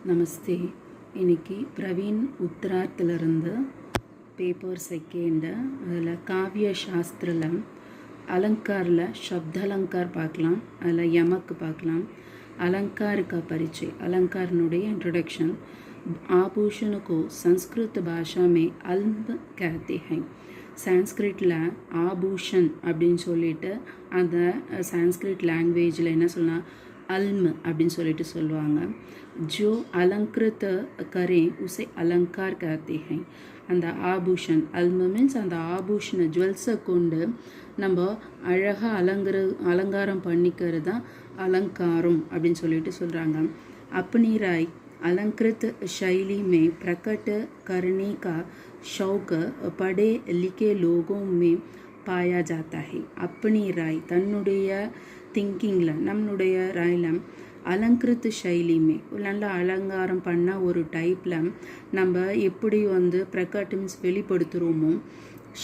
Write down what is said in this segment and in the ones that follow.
நமஸ்தே. இன்னைக்கு Praveen உத்தராத்திலிருந்து paper second. அதில் காவிய சாஸ்திரில் அலங்காரில் சப்த அலங்கார் பார்க்கலாம், அதில் யமக்கு பார்க்கலாம். अलंकार का परिचय, अलंकारनुடைய इंट्रोडक्शन. आभूषण को संस्कृत भाषा में अल्म कहते हैं. சான்ஸ்கிரிட்டில் ஆபூஷன் அப்படின்னு சொல்லிட்டு அந்த சான்ஸ்கிரிட் லாங்குவேஜில் என்ன சொல்லலாம், அல்ம் அப்படின்னு சொல்லிட்டு சொல்லுவாங்க. ஜோ அலங்கிருத்த கரே உசை அலங்கார் कहते हैं. அந்த ஆபூஷன், அல்ம மீன்ஸ் அந்த ஆபூஷண ஜுவல்ஸை கொண்டு நம்ம அழகாக அலங்காரம் பண்ணிக்கிறது தான் अलंकारम அப்படின்னு சொல்லிட்டு சொல்கிறாங்க. अपनी राय अलंकृत शैली में प्रकट करने का शौक पढ़े लिखे लोगों में पाया जाता है. अपनी राय தன்னுடைய திங்கிங்கில், நம்மளுடைய ராயில் அலங்கிருத்த ஷைலிமே நல்ல அலங்காரம் பண்ண ஒரு டைப்பில் நம்ம எப்படி பிரகட் மீன்ஸ் வெளிப்படுத்துகிறோமோ,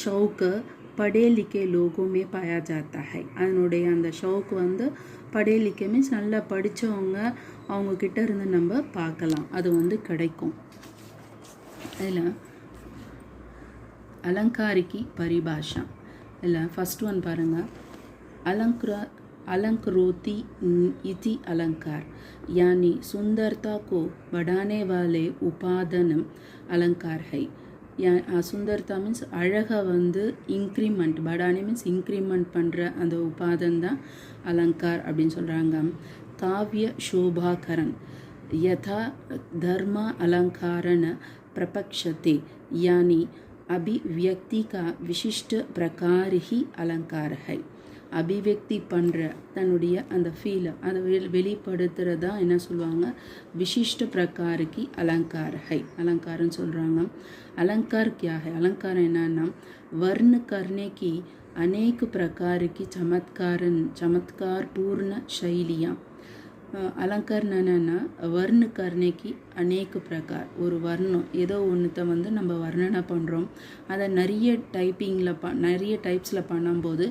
ஷவுக்கு படே லிக்கே லோகோமே பாயா ஜாத்தா ஹை. அதனுடைய அந்த ஷவுக்கு படே லிக்கே மீன்ஸ் நல்லா படித்தவங்க அவங்கக்கிட்ட இருந்து நம்ம பார்க்கலாம், அது கிடைக்கும். இதில் अलंकारिकी परिभाषा இல்லை फर्स्ट वन பாருங்கள். अलंकरोति इति अलंकार यानी सुंदरता को बढ़ाने वाले उपादान अलंकार है. சுந்தரத்தா மீன்ஸ் அழகாக இன்க்ரிமெண்ட், படானி மீன்ஸ் இன்க்ரிமெண்ட் பண்ணுற அந்த உபாதன் தான் அலங்கார் அப்படின்னு சொல்கிறாங்க. காவிய शोभाकरण यथा धर्म अलंकारन प्रपक्षते यानी अभिव्यक्ति का विशिष्ट प्रकार ही अलंकार है. அபிவியக்தி பண்ணுற தன்னுடைய அந்த ஃபீலை அதை வெளிப்படுத்துகிறதா என்ன சொல்லுவாங்க, விசிஷ்ட பிரகாரக்கு அலங்கார் ஹை, அலங்காரன்னு சொல்கிறாங்க. अलंकार क्या है? अलंकार என்னன்னா वर्ण करने की अनेक प्रकार की चमत्कार पूर्ण शैलियाँ. अलंकार என்னன்னா वर्ण करने की अनेक प्रकार. ஒரு வர்ணம் ஏதோ ஒன்றுத்தை நம்ம வர்ணனை பண்ணுறோம், அதை நிறைய நிறைய டைப்ஸில் பண்ணும்போது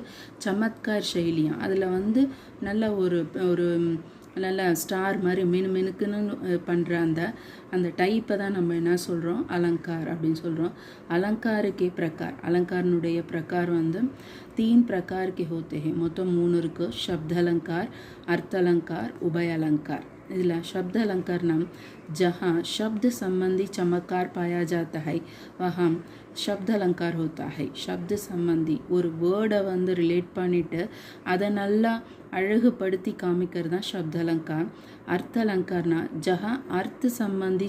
சமத்கார் சைலியம் அதில் நல்ல ஒரு நல்ல ஸ்டார் மாதிரி மினுக்குன்னு பண்ணுற அந்த டைப்பை தான் நம்ம என்ன சொல்கிறோம், அலங்கார் அப்படின்னு சொல்கிறோம். அலங்காருக்கே பிரகார், அலங்காரனுடைய பிரகார் 3 प्रकार के होते हैं. மொத்தம் 3 இருக்குது. शब्द अलंकार, अर्थ अलंकार, उभय अलंकार. इधर शब्द अलंकार नाम जहाँ शब्द संबंधी चमत्कार पाया जाता है वहाँ शब्द अलंकार होता है. शब्द संबंधी ஒரு வேர்டை ரிலேட் பண்ணிவிட்டு அதை நல்லா அழகுபடுத்தி காமிக்கிறது தான் शब्द अलंकार. अर्थ अलंकारना जहाँ अर्थ संबंधी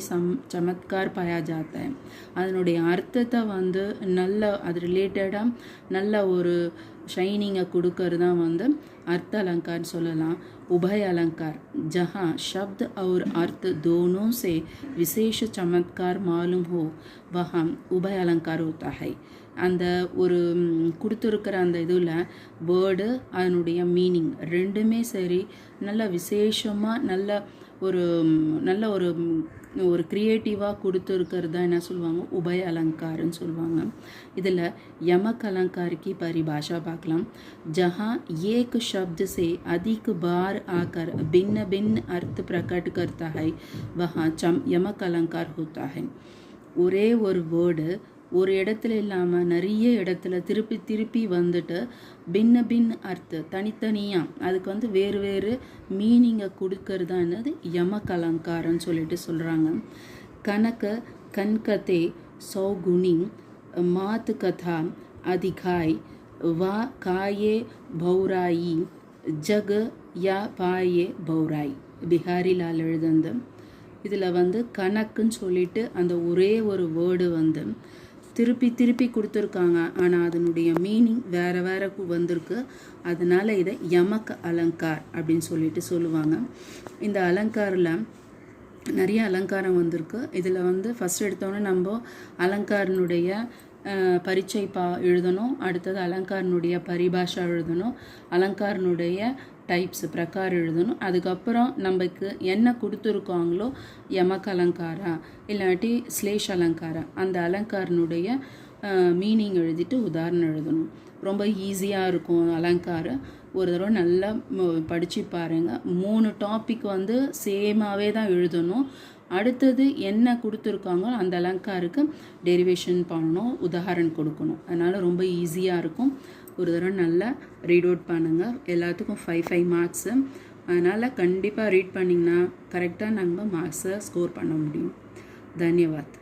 चमत्कार पाया जाता है. அதனுடைய அர்த்தத்தை நல்ல அது ரிலேட்டடாக நல்ல ஒரு ஷைனிங்கை கொடுக்கறது தான் अर्थ अलंकार சொல்லலாம். उभय अलंकार जहाँ शब्द और अर्थ दोनों से विशेष चमत्कार मालूम हो वहाँ उभय अलंकार होता है. அந்த ஒரு கொடுத்துருக்கிற அந்த இதில் வேர்டு அதனுடைய மீனிங் ரெண்டுமே சரி நல்ல விசேஷமாக நல்ல ஒரு க்ரியேட்டிவாக கொடுத்துருக்கிறது தான் என்ன சொல்லுவாங்க, உபய அலங்காரன்னு சொல்லுவாங்க. இதில் யமக் अलंकार की परिभाषा பார்க்கலாம். जहाँ एक शब्द से अधिक बार आकर भिन्न भिन्न अर्थ प्रकट करता है वहाँ यमक अलंकार होता है. ஒரே ஒரு வேர்டு ஒரு இடத்துல இல்லாமல் நிறைய இடத்துல திருப்பி திருப்பி பின்ன அர்த்த தனித்தனியாக அதுக்கு வேறு வேறு மீனிங்கை கொடுக்கறதா என்னது யமக் அலங்காரன்னு சொல்லிட்டு சொல்கிறாங்க. கனக கன்கதே சௌகுணி மாத் கதா அதிகாய் வா காயே பௌராயி ஜக யா பாயே பௌராய். பிஹாரி லால் எழுதந்து. இதில் கணக்குன்னு சொல்லிட்டு அந்த ஒரே ஒரு வேர்டு திருப்பி திருப்பி கொடுத்துருக்காங்க, ஆனால் அதனுடைய மீனிங் வேறு வேறு வந்திருக்கு. அதனால் இதை யமக் அலங்கார் அப்படின்னு சொல்லிட்டு சொல்லுவாங்க. இந்த அலங்காரில் நிறைய அலங்காரம் வந்திருக்கு. இதில் ஃபஸ்ட் எடுத்தோன்னே நம்ம அலங்காரனுடைய பரிச்சை எழுதணும், அடுத்தது அலங்காரனுடைய பரிபாஷா எழுதணும், அலங்காரனுடைய டைப்ஸ் பிரகார் எழுதணும். அதுக்கப்புறம் நமக்கு என்ன கொடுத்துருக்காங்களோ யமக் அலங்காரா இல்லாட்டி ஸ்லேஷ் அலங்காரா அந்த அலங்காரனுடைய மீனிங் எழுதிட்டு உதாரணம் எழுதணும். ரொம்ப ஈஸியாக இருக்கும் அலங்காரம். ஒரு தடவை நல்லா படித்து பாருங்கள். 3 டாபிக் சேமாகவே தான் எழுதணும். அடுத்தது என்ன கொடுத்துருக்காங்களோ அந்த அலங்காருக்கு டெரிவேஷன் பண்ணணும், உதாரணம் கொடுக்கணும். அதனால் ரொம்ப ஈஸியாக இருக்கும். ஒரு தடவை நல்லா ரீட் அவுட் பண்ணுங்கள். எல்லாத்துக்கும் 5 மார்க்ஸு. அதனால் கண்டிப்பாக ரீட் பண்ணிங்கன்னா கரெக்டாக நம்ம மார்க்ஸை ஸ்கோர் பண்ண முடியும். தன்யவாத்.